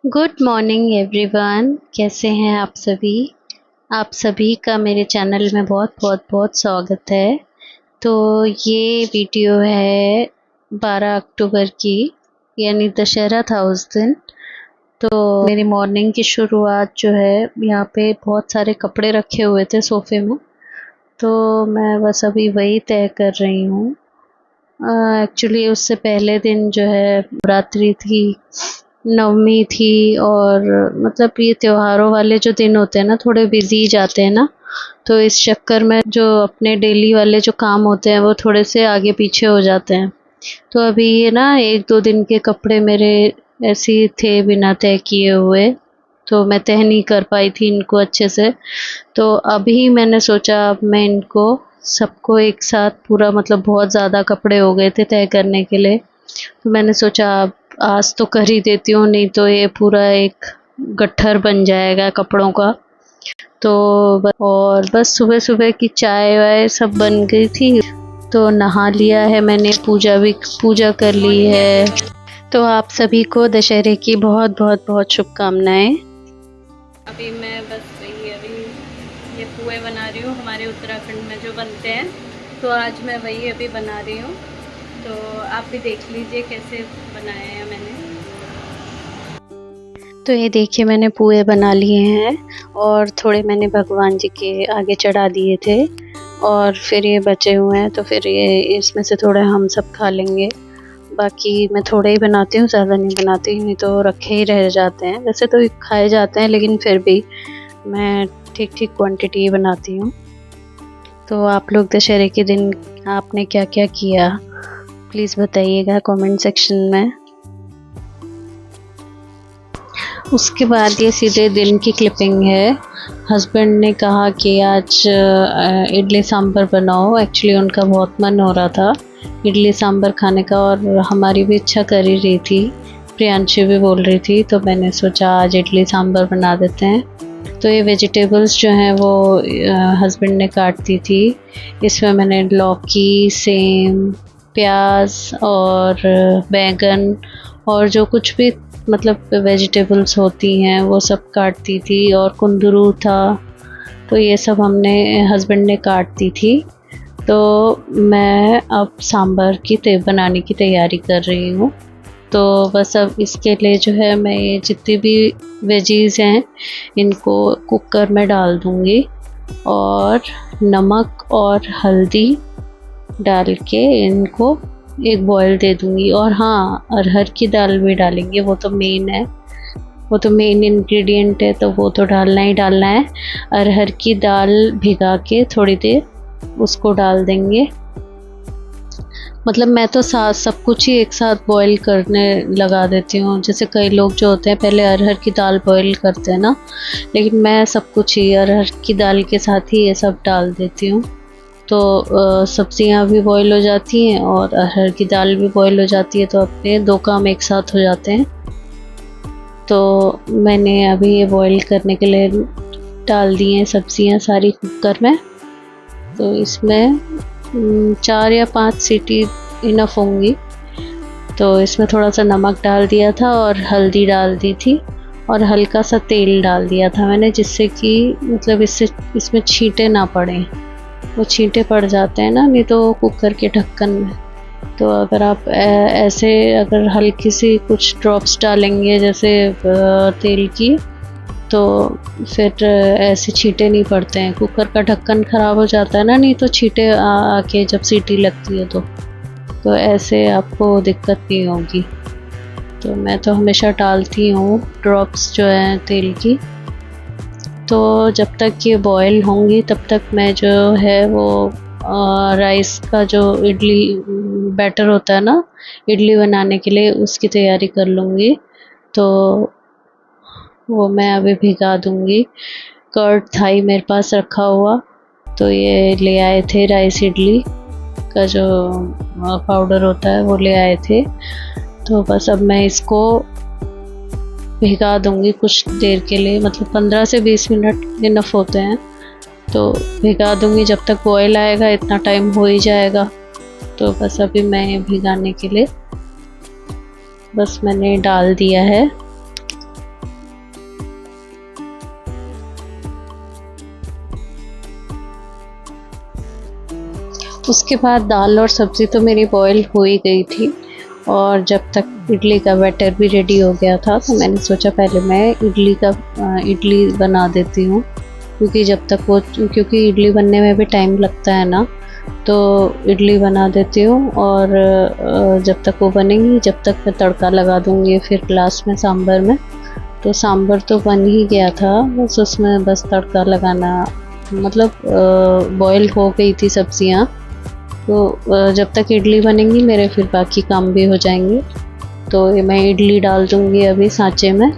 Good morning everyone. कैसे हैं आप सभी? आप सभी का मेरे चैनल में बहुत बहुत बहुत स्वागत है। तो ये वीडियो है 12 अक्टूबर की, यानी दशहरा था उस दिन। तो मेरी मॉर्निंग की शुरुआत जो है, यहाँ पे बहुत सारे कपड़े रखे हुए थे सोफ़े में, तो मैं बस अभी वही तय कर रही हूँ। एक्चुअली उससे पहले दिन जो है नवरात्रि थी, नवमी थी, और मतलब ये त्योहारों वाले जो दिन होते हैं ना, थोड़े बिजी जाते हैं ना, तो इस चक्कर में जो अपने डेली वाले जो काम होते हैं वो थोड़े से आगे पीछे हो जाते हैं। तो अभी ये ना 1-2 दिन के कपड़े मेरे ऐसे ही थे बिना तय किए हुए, तो मैं तय नहीं कर पाई थी इनको अच्छे से। तो अभी मैंने सोचा अब मैं इनको सबको एक साथ पूरा, मतलब बहुत ज़्यादा कपड़े हो गए थे तय करने के लिए, तो मैंने सोचा अब आज तो कर ही देती हूँ, नहीं तो ये पूरा एक गट्ठर बन जाएगा कपड़ों का। तो और बस सुबह सुबह की चाय वाय सब बन गई थी, तो नहा लिया है मैंने, पूजा कर ली है। तो आप सभी को दशहरे की बहुत बहुत बहुत शुभकामनाएं। अभी मैं बस अभी ये पुए बना रही हूँ, हमारे उत्तराखंड में जो बनते हैं, तो आज मैं वही अभी बना रही हूँ। तो आप भी देख लीजिए कैसे बनाया है मैंने। तो ये देखिए मैंने पुए बना लिए हैं, और थोड़े मैंने भगवान जी के आगे चढ़ा दिए थे, और फिर ये बचे हुए हैं, तो फिर ये इसमें से थोड़े हम सब खा लेंगे। बाकी मैं थोड़े ही बनाती हूँ, ज़्यादा नहीं बनाती, नहीं तो रखे ही रह जाते हैं। वैसे तो खाए जाते हैं, लेकिन फिर भी मैं ठीक ठीक क्वांटिटी ही बनाती हूँ। तो आप लोग दशहरे के दिन आपने क्या क्या किया, प्लीज़ बताइएगा कमेंट सेक्शन में। उसके बाद ये सीधे दिन की क्लिपिंग है। हस्बैंड ने कहा कि आज इडली सांभर बनाओ। एक्चुअली उनका बहुत मन हो रहा था इडली सांभर खाने का, और हमारी भी इच्छा कर ही रही थी, प्रियांशी भी बोल रही थी, तो मैंने सोचा आज इडली सांभर बना देते हैं। तो ये वेजिटेबल्स जो हैं वो हस्बैंड ने काट दी थी। इसमें मैंने लौकी, सेम, प्याज और बैंगन और जो कुछ भी मतलब वेजिटेबल्स होती हैं वो सब काट दी थी, और कुंदरू था, तो ये सब हमने हस्बैंड ने काट दी थी। तो मैं अब सांभर की बनाने की तैयारी कर रही हूँ। तो बस अब इसके लिए जो है मैं ये जितनी भी वेजीज़ हैं इनको कुकर में डाल दूँगी, और नमक और हल्दी डाल के इनको एक बॉईल दे दूँगी। और हाँ, अरहर की दाल भी डालेंगे, वो तो मेन है, वो तो मेन इंग्रेडिएंट है, तो वो तो डालना ही डालना है। अरहर की दाल भिगा के थोड़ी देर उसको डाल देंगे। मतलब मैं तो सब कुछ ही एक साथ बॉईल करने लगा देती हूँ। जैसे कई लोग जो होते हैं पहले अरहर की दाल बॉईल करते हैं ना, लेकिन मैं सब कुछ ही अरहर की दाल के साथ ही ये सब डाल देती हूँ। तो सब्जियाँ भी बॉईल हो जाती हैं और अरहर की दाल भी बॉईल हो जाती है, तो अपने दो काम एक साथ हो जाते हैं। तो मैंने अभी ये बॉईल करने के लिए डाल दी हैं सब्जियाँ सारी कुकर में। तो इसमें 4 या 5 सीटी इनफ होंगी। तो इसमें थोड़ा सा नमक डाल दिया था और हल्दी डाल दी थी, और हल्का सा तेल डाल दिया था मैंने, जिससे कि मतलब इसमें छींटे ना पड़ें। वो छींटे पड़ जाते हैं ना, नहीं तो कुकर के ढक्कन में। तो अगर आप ऐसे अगर हल्की सी कुछ ड्रॉप्स डालेंगे जैसे तेल की, तो फिर ऐसे छींटे नहीं पड़ते हैं। कुकर का ढक्कन ख़राब हो जाता है ना, नहीं तो छींटे आके जब सीटी लगती है तो ऐसे आपको दिक्कत नहीं होगी। तो मैं तो हमेशा डालती हूँ ड्रॉप्स जो हैं तेल की। तो जब तक ये बॉयल होंगी तब तक मैं जो है वो राइस का जो इडली बैटर होता है ना इडली बनाने के लिए, उसकी तैयारी कर लूँगी। तो वो मैं अभी भिगा दूँगी। कर्ड था ही मेरे पास रखा हुआ, तो ये ले आए थे राइस इडली का जो पाउडर होता है वो ले आए थे। तो बस अब मैं इसको भिगा दूँगी कुछ देर के लिए, मतलब 15 से 20 मिनट इनफ होते हैं। तो भिगा दूँगी, जब तक बॉयल आएगा इतना टाइम हो ही जाएगा। तो बस अभी मैं भिगाने के लिए बस मैंने डाल दिया है। उसके बाद दाल और सब्ज़ी तो मेरी बॉईल हो ही गई थी और जब तक इडली का बैटर भी रेडी हो गया था तो मैंने सोचा पहले मैं इडली बना देती हूँ, क्योंकि इडली बनने में भी टाइम लगता है ना, तो इडली बना देती हूँ और जब तक वो बनेंगी जब तक मैं तड़का लगा दूँगी फिर लास्ट में सांभर में। तो सांभर तो बन ही गया था, बस उसमें बस तड़का लगाना, मतलब बॉईल हो गई थी सब्जियाँ। तो जब तक इडली बनेंगी मेरे फिर बाकी काम भी हो जाएंगे। तो ये मैं इडली डाल दूँगी अभी सांचे में।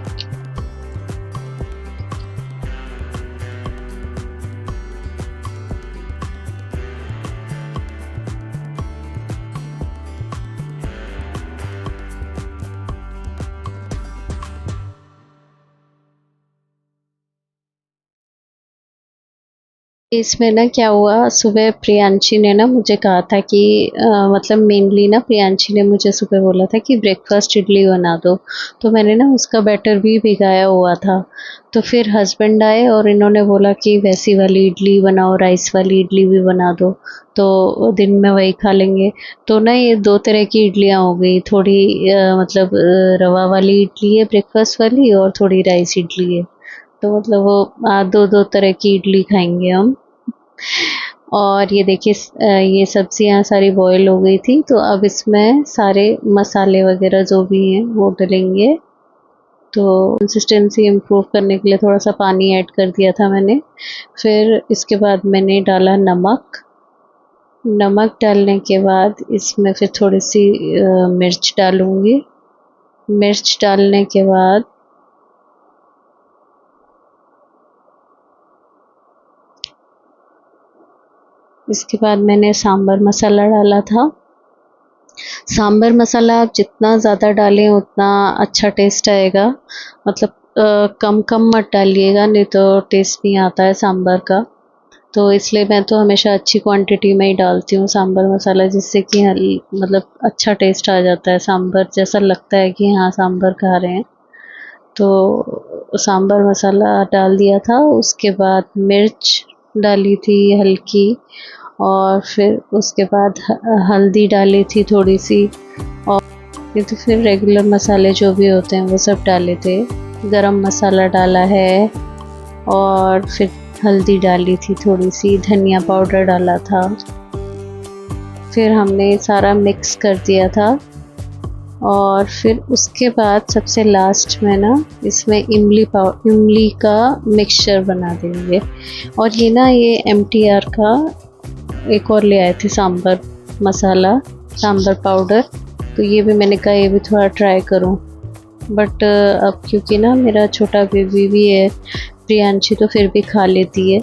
इसमें ना क्या हुआ, सुबह प्रियांशी ने ना मुझे कहा था कि मतलब मेनली ना प्रियांशी ने मुझे सुबह बोला था कि ब्रेकफास्ट इडली बना दो, तो मैंने ना उसका बैटर भी भिगाया हुआ था। तो फिर हस्बैंड आए और इन्होंने बोला कि वैसी वाली इडली बनाओ, राइस वाली इडली भी बना दो, तो दिन में वही खा लेंगे। तो ना ये दो तरह की इडलियाँ हो गई, थोड़ी मतलब रवा वाली इडली है ब्रेकफास्ट वाली, और थोड़ी राइस इडली है। तो मतलब वो दो दो तरह की इडली खाएंगे हम। और ये देखिए ये सब्जियां सारी बॉईल हो गई थी, तो अब इसमें सारे मसाले वगैरह जो भी हैं वो डलेंगे। तो कंसिस्टेंसी इम्प्रूव करने के लिए थोड़ा सा पानी ऐड कर दिया था मैंने। फिर इसके बाद मैंने डाला नमक। नमक डालने के बाद इसमें फिर थोड़ी सी मिर्च डालूंगी। मिर्च डालने के बाद मैंने सांभर मसाला डाला था। सांभर मसाला आप जितना ज़्यादा डालें उतना अच्छा टेस्ट आएगा, मतलब कम कम मत डालिएगा, नहीं तो टेस्ट नहीं आता है सांभर का। तो इसलिए मैं तो हमेशा अच्छी क्वांटिटी में ही डालती हूँ सांभर मसाला, जिससे कि मतलब अच्छा टेस्ट आ जाता है, सांभर जैसा लगता है कि हाँ सांभर खा रहे हैं। तो सांभर मसाला डाल दिया था, उसके बाद मिर्च डाली थी हल्की, और फिर उसके बाद हल्दी डाली थी थोड़ी सी, और ये तो फिर रेगुलर मसाले जो भी होते हैं वो सब डाले थे। गरम मसाला डाला है, और फिर हल्दी डाली थी थोड़ी सी, धनिया पाउडर डाला था। फिर हमने सारा मिक्स कर दिया था, और फिर उसके बाद सबसे लास्ट में ना इसमें इमली का मिक्सचर बना देंगे। और ये MTR का एक और ले आए थे सांभर मसाला, सांभर पाउडर, तो ये भी मैंने कहा ये भी थोड़ा ट्राई करूं। बट अब क्योंकि ना मेरा छोटा बेबी भी है, प्रियांशी तो फिर भी खा लेती है,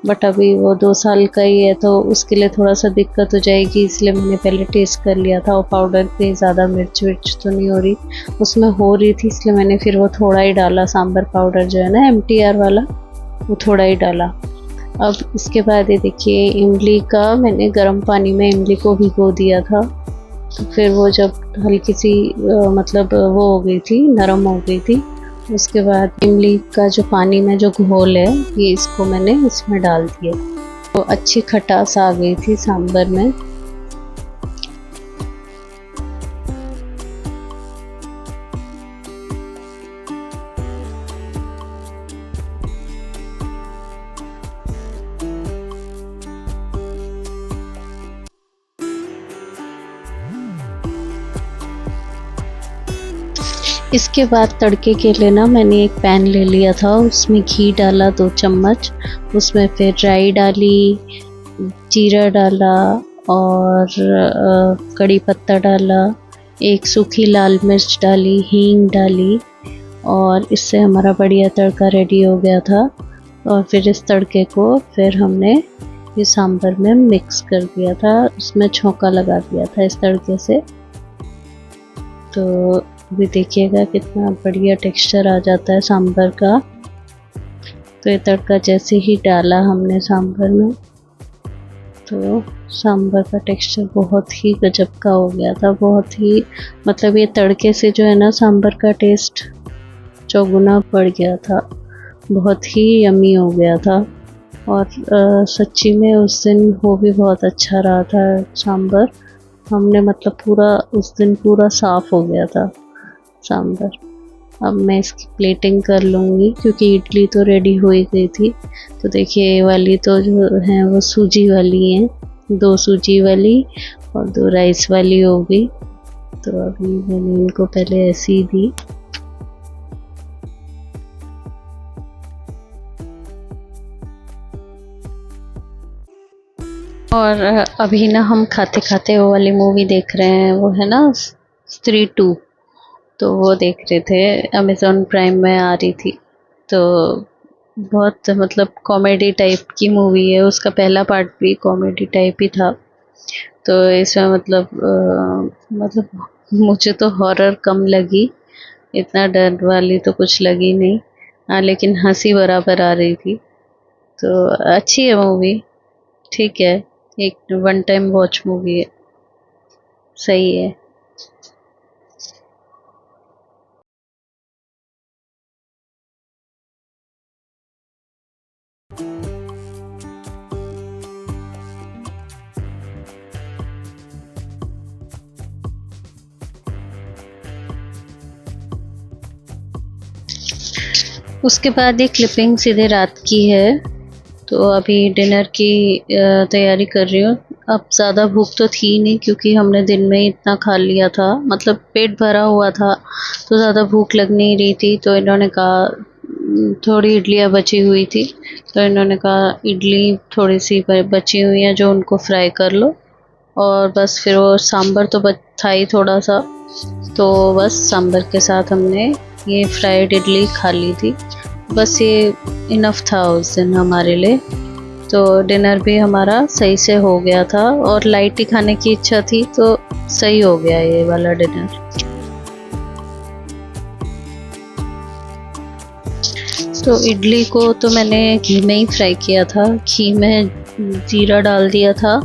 बट अभी वो 2 साल का ही है, तो उसके लिए थोड़ा सा दिक्कत हो जाएगी, इसलिए मैंने पहले टेस्ट कर लिया था। वो पाउडर पे ज़्यादा मिर्च विर्च तो नहीं हो रही, उसमें हो रही थी, इसलिए मैंने फिर वो थोड़ा ही डाला, सांभर पाउडर जो है ना MTR वाला, वो थोड़ा ही डाला। अब इसके बाद ये देखिए इमली का, मैंने गर्म पानी में इमली को भिगो दिया था, तो फिर वो जब हल्की सी मतलब वो हो गई थी, नरम हो गई थी, उसके बाद इमली का जो पानी में जो घोल है ये इसको मैंने इसमें डाल दिया, तो अच्छी खटास आ गई थी सांभर में। इसके बाद तड़के के लिए ना मैंने एक पैन ले लिया था, उसमें घी डाला 2 चम्मच, उसमें फिर राई डाली, जीरा डाला, और कड़ी पत्ता डाला, एक सूखी लाल मिर्च डाली, हींग डाली, और इससे हमारा बढ़िया तड़का रेडी हो गया था। और फिर इस तड़के को फिर हमने ये सांभर में मिक्स कर दिया था, उसमें छौंका लगा दिया था इस तड़के से। तो अभी देखिएगा कितना बढ़िया टेक्सचर आ जाता है सांभर का। तो ये तड़का जैसे ही डाला हमने सांभर में, तो सांभर का टेक्सचर बहुत ही गजब का हो गया था, बहुत ही, मतलब ये तड़के से जो है ना सांभर का टेस्ट चौगुना बढ़ गया था, बहुत ही यमी हो गया था। और सच्ची में उस दिन वो भी बहुत अच्छा रहा था सांभर। हमने मतलब पूरा उस दिन पूरा साफ़ हो गया था सांभर। अब मैं इसकी प्लेटिंग कर लूँगी क्योंकि इडली तो रेडी हो ही गई थी। तो देखिए ये वाली तो जो हैं वो सूजी वाली हैं, 2 सूजी वाली और 2 राइस वाली हो गई। तो अभी मैंने इनको पहले ऐसे ही दी। और अभी ना हम खाते खाते वो वाली मूवी देख रहे हैं, वो है ना स्त्री 2। तो वो देख रहे थे, अमेज़न प्राइम में आ रही थी। तो बहुत मतलब कॉमेडी टाइप की मूवी है, उसका पहला पार्ट भी कॉमेडी टाइप ही था। तो इसमें मतलब मुझे तो हॉरर कम लगी, इतना डर वाली तो कुछ लगी नहीं। हाँ, लेकिन हंसी बराबर आ रही थी। तो अच्छी है मूवी, ठीक है, एक वन टाइम वॉच मूवी है, सही है। उसके बाद ये क्लिपिंग सीधे रात की है। तो अभी डिनर की तैयारी कर रही हूँ। अब ज़्यादा भूख तो थी नहीं क्योंकि हमने दिन में ही इतना खा लिया था, मतलब पेट भरा हुआ था तो ज़्यादा भूख लग नहीं रही थी। तो इन्होंने कहा थोड़ी इडलियाँ बची हुई थी, तो इन्होंने कहा इडली थोड़ी सी बची हुई है जो उनको फ्राई कर लो। और बस फिर वो सांभर तो बच था ही थोड़ा सा, तो बस सांभर के साथ हमने ये फ्राइड इडली खा ली थी। बस ये इनफ था उस दिन हमारे लिए। तो डिनर भी हमारा सही से हो गया था और लाइट ही खाने की इच्छा थी, तो सही हो गया ये वाला डिनर। तो इडली को तो मैंने घी में ही फ्राई किया था, घी में जीरा डाल दिया था।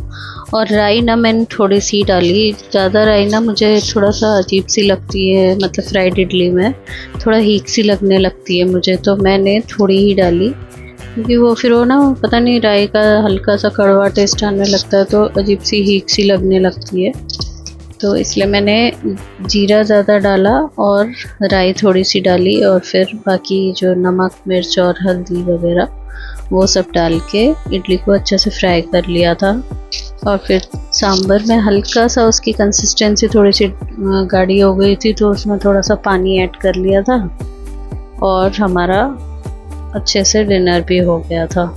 और राई ना मैंने थोड़ी सी डाली, ज़्यादा राई ना मुझे थोड़ा सा अजीब सी लगती है, मतलब फ्राइड इडली में थोड़ा हीक सी लगने लगती है मुझे, तो मैंने थोड़ी ही डाली। क्योंकि वो फिर वो ना पता नहीं राई का हल्का सा कड़वा टेस्ट आने लगता है, तो अजीब सी हीक सी लगने लगती है। तो इसलिए मैंने जीरा ज़्यादा डाला और राई थोड़ी सी डाली, और फिर बाकी जो नमक मिर्च और हल्दी वगैरह वो सब डाल के इडली को अच्छे से फ्राई कर लिया था। और फिर सांभर में हल्का सा उसकी कंसिस्टेंसी थोड़ी सी गाढ़ी हो गई थी, तो उसमें थोड़ा सा पानी ऐड कर लिया था और हमारा अच्छे से डिनर भी हो गया था।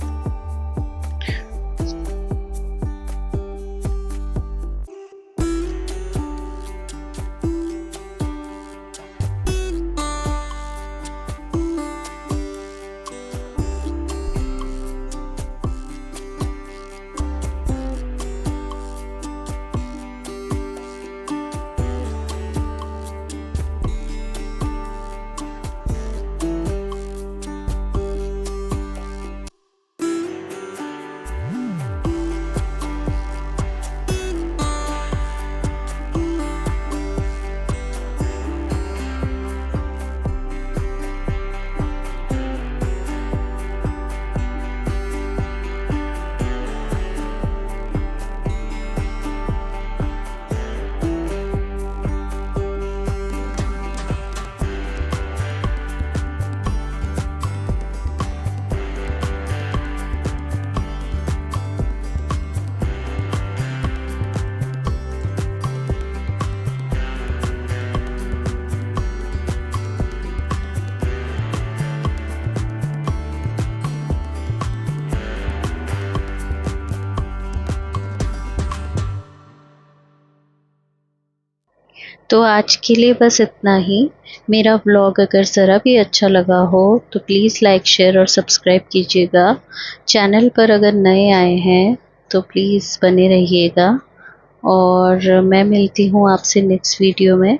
तो आज के लिए बस इतना ही। मेरा व्लॉग अगर ज़रा भी अच्छा लगा हो तो प्लीज़ लाइक शेयर और सब्सक्राइब कीजिएगा। चैनल पर अगर नए आए हैं तो प्लीज़ बने रहिएगा। और मैं मिलती हूँ आपसे नेक्स्ट वीडियो में।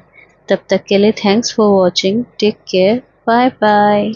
तब तक के लिए thanks for watching, take care, bye bye.